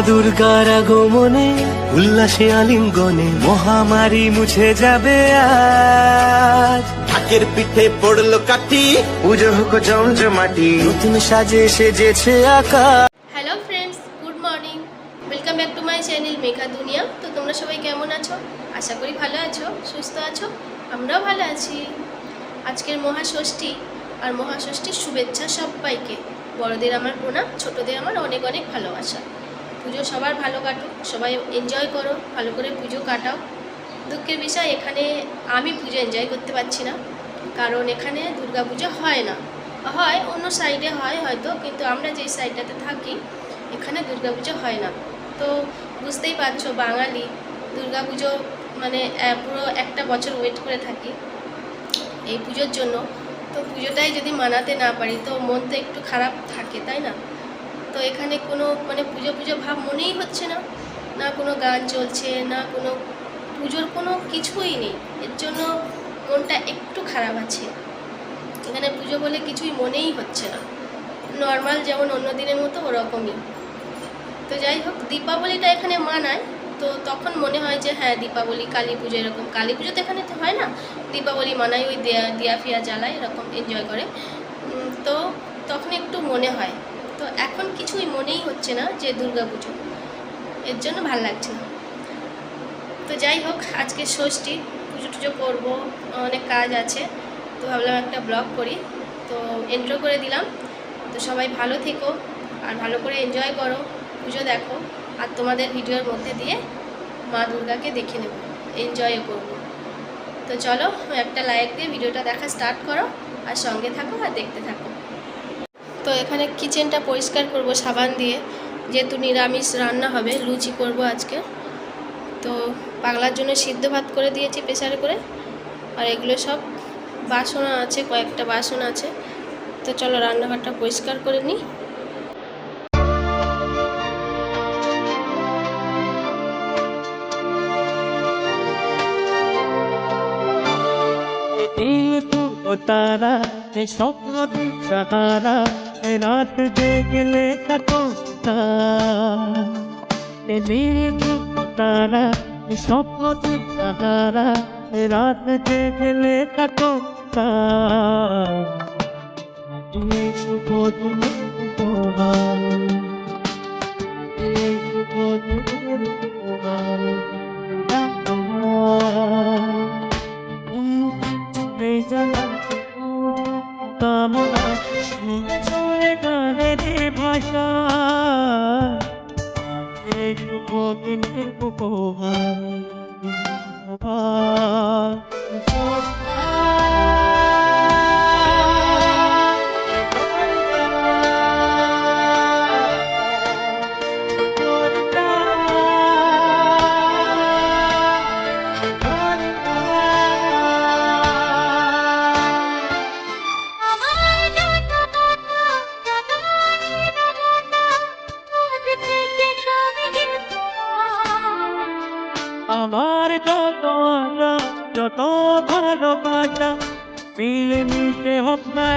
দুর্গার আগমনে উল্লাসে আলিঙ্গনে মহামারী মুছে যাবে আজ। ঢাকের পিঠে পড়লো কাঠি, পুজো হোক জমজমাটি, নতুন সাজে সেজেছে আকাশ। Hello friends, good morning, welcome back to my channel Megha Duniya. তো তোমরা সবাই কেমন আছো? আশা করি ভালো আছো, সুস্থ আছো। আমরাও ভালো আছি। আজকের মহাষষ্ঠী, আর মহাষষ্ঠীর শুভেচ্ছা সবাইকে। বড়দের আমার প্রণাম, ছোটদের আমার অনেক অনেক ভালোবাসা। পুজো সবার ভালো কাটুক, সবাই এনজয় করো, ভালো করে পুজো কাটাও। দুঃখের বিষয়, এখানে আমি পুজো এনজয় করতে পারছি না, কারণ এখানে দুর্গা পুজো হয় না। হয় অন্য সাইডে হয় হয়তো, কিন্তু আমরা যেই সাইডটাতে থাকি এখানে দুর্গা পুজো হয় না। তো বুঝতেই পারছো, বাঙালি দুর্গা পুজো মানে পুরো একটা বছর ওয়েট করে থাকি এই পুজোর জন্য। তো পুজোটাই যদি মানাতে না পারি তো মন তো একটু খারাপ থাকে, তাই না? তো এখানে কোনো মানে পুজো পুজো ভাব মনেই হচ্ছে না, না কোনো গান চলছে, না কোনো পুজোর কোনো কিছুই নেই। এর জন্য মনটা একটু খারাপ আছে। এখানে পুজো বলে কিছুই মনেই হচ্ছে না, নর্মাল যেমন অন্য দিনের মতো ওরকমই। তো যাই হোক, দীপাবলিটা এখানে মানায়, তো তখন মনে হয় যে হ্যাঁ দীপাবলি, কালী পুজো এরকম। কালী পুজো তো এখানে তো হয় না, দীপাবলি মানায়, ওই দিয়া ফিয়া জ্বালায়, এরকম এনজয় করে। তো তখন একটু মনে হয়। তো এখন কিছুই মনেই হচ্ছে না যে দুর্গা পুজো, এর জন্য ভাল লাগছে না। তো যাই হোক, আজকে ষষ্ঠী, পুজো টুজো করবো, অনেক কাজ আছে, তো ভাবলাম একটা ব্লগ করি, তো এন্ট্রো করে দিলাম। তো সবাই ভালো থেকো আর ভালো করে এনজয় করো, পুজো দেখো, আর তোমাদের ভিডিওর মধ্যে দিয়ে মা দুর্গাকে দেখে নেব, এনজয়ও করব। তো চলো, একটা লাইক দিয়ে ভিডিওটা দেখা স্টার্ট করো, আর সঙ্গে থাকো আর দেখতে থাকো। তো এখানে কিচেনটা পরিষ্কার করব সাবান দিয়ে, যেহেতু নিরামিষ রান্না হবে, লুচি করব আজকে। তো পাগলার জন্য সিদ্ধ ভাত করে দিয়েছি প্রেসারে করে, আর এগুলো সব বাসন আছে, কয়েকটা বাসন আছে। তো চলো রান্নাঘরটা পরিষ্কার করে নিই। তারা স্বপ্ন সাহারা রাত জেগেলে থাকো তারা স্বপ্ন সাহারা রাত জেগেলে থাকো শুভ তোমার ভাষা আমার যত ভালোবাসা মিলে মিশে হোক না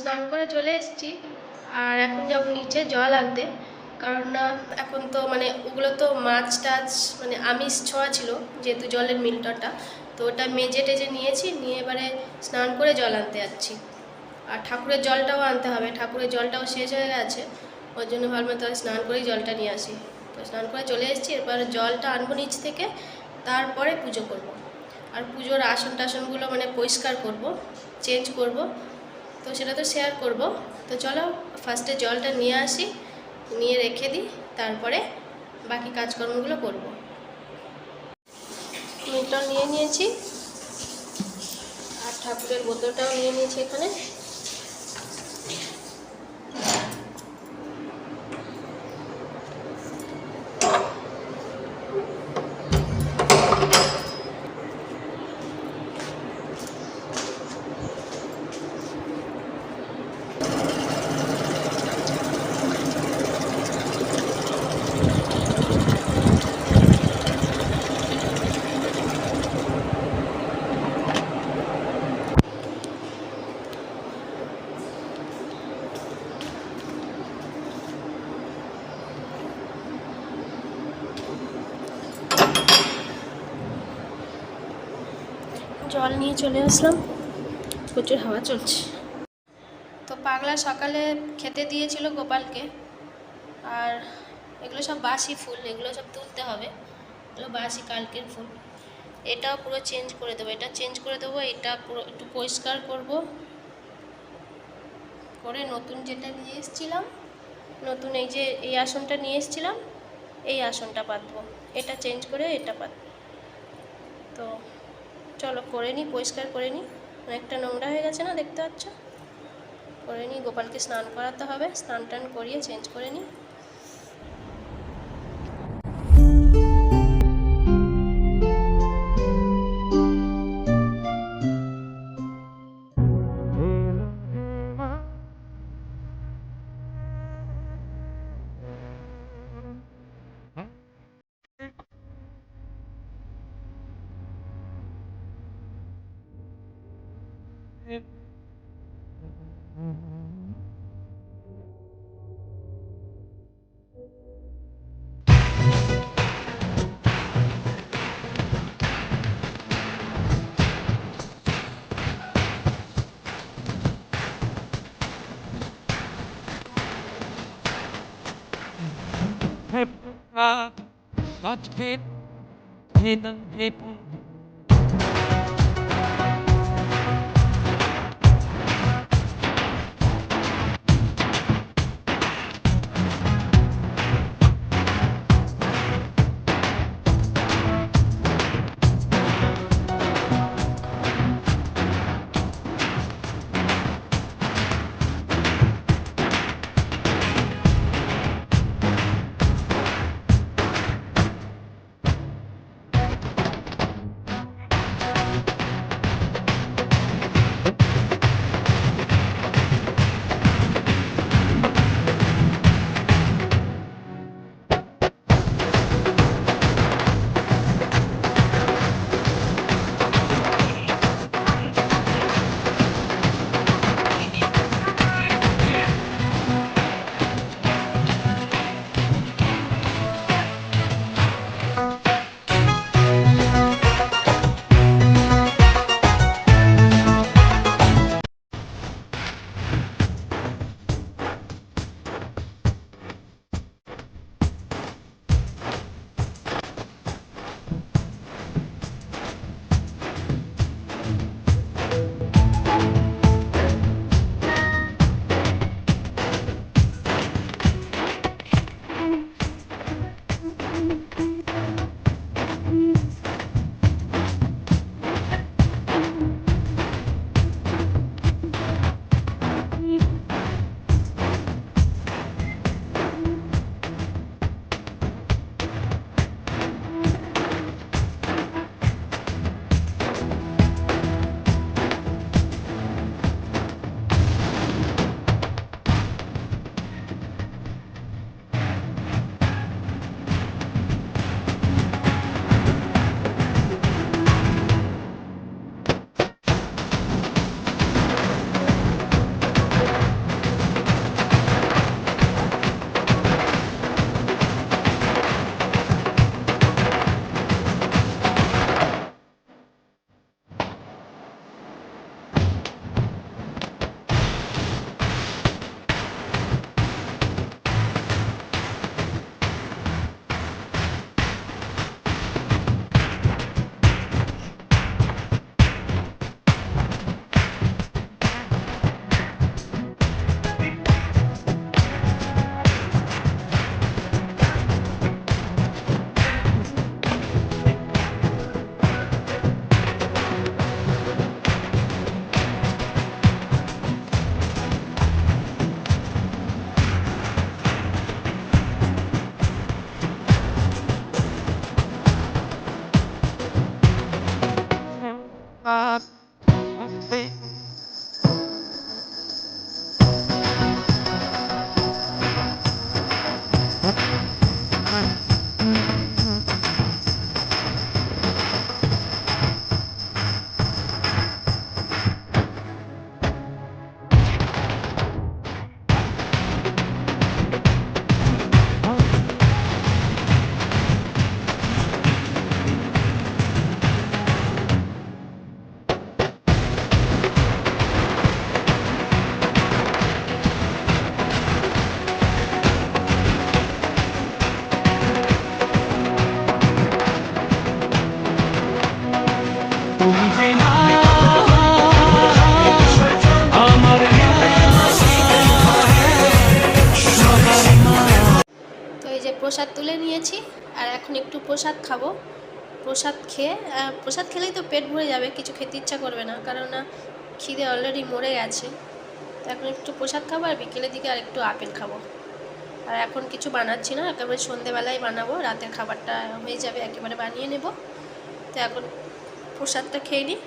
স্নান করে চলে এসেছি, আর এখন যাব নিচে জল আনতে। কারণ না, এখন তো মানে ওগুলো তো মাছ টাছ মানে আমিষ ছোঁয়া ছিল, যেহেতু জলের মিল্টনটা, তো ওটা মেজে টেজে নিয়েছি, নিয়ে এবারে স্নান করে জল আনতে যাচ্ছি। আর ঠাকুরের জলটাও আনতে হবে, ঠাকুরের জলটাও শেষ হয়ে গেছে, ওর জন্য ভাবলাম তাহলে স্নান করেই জলটা নিয়ে আসি। তো স্নান করে চলে এসেছি, এরপর জলটা আনবো নিচ থেকে, তারপরে পুজো করব। আর পুজোর আসন টাসনগুলো মানে পরিষ্কার করব, চেঞ্জ করব, তো সেটা তো শেয়ার করব। তো চলো ফার্স্টে জলটা নিয়ে আসি, নিয়ে রেখে দিই, তারপরে বাকি কাজকর্মগুলো করব। মিটল নিয়ে নিয়েছি আর ঠাকুরের বোতলটাও নিয়ে নিয়েছি এখানে। জল নিয়ে চলে আসলাম, প্রচুর হাওয়া চলছে। তো পাগলা সকালে খেতে দিয়েছিল গোপালকে, আর এগুলো সব বাসি ফুল, এগুলো সব তুলতে হবে, এগুলো বাসি কালকের ফুল। এটাও পুরো চেঞ্জ করে দেবো, এটা চেঞ্জ করে দেবো, এটা পুরো একটু পরিষ্কার করব করে নতুন যেটা নিয়ে এসেছিলাম, নতুন এই যে এই আসনটা নিয়ে এসেছিলাম, এই আসনটা পাতবো, এটা চেঞ্জ করে এটা পাতবো। তো চলো করে নিই, পরিষ্কার করে নিই, অনেকটা নোংরা হয়ে গেছে না, দেখতে পাচ্ছ। করে নিই, গোপালকে স্নান করাতে হবে, স্নান টান করিয়ে চেঞ্জ করে নিই। Hip, not fit, hidden hip. যে প্রসাদ তুলে নিয়েছি আর এখন একটু প্রসাদ খাবো। প্রসাদ খেলেই তো পেট ভরে যাবে, কিছু খেতে ইচ্ছা করবে না, কারণ না খিদে অলরেডি মরে গেছে। তো এখন একটু প্রসাদ খাবো আর বিকেলের দিকে আর একটু আপেল খাবো। আর এখন কিছু বানাচ্ছি না, একেবারে সন্ধেবেলায় বানাবো, রাতের খাবারটা হয়ে যাবে একেবারে বানিয়ে নেব। তো এখন প্রসাদটা খেয়ে নিই।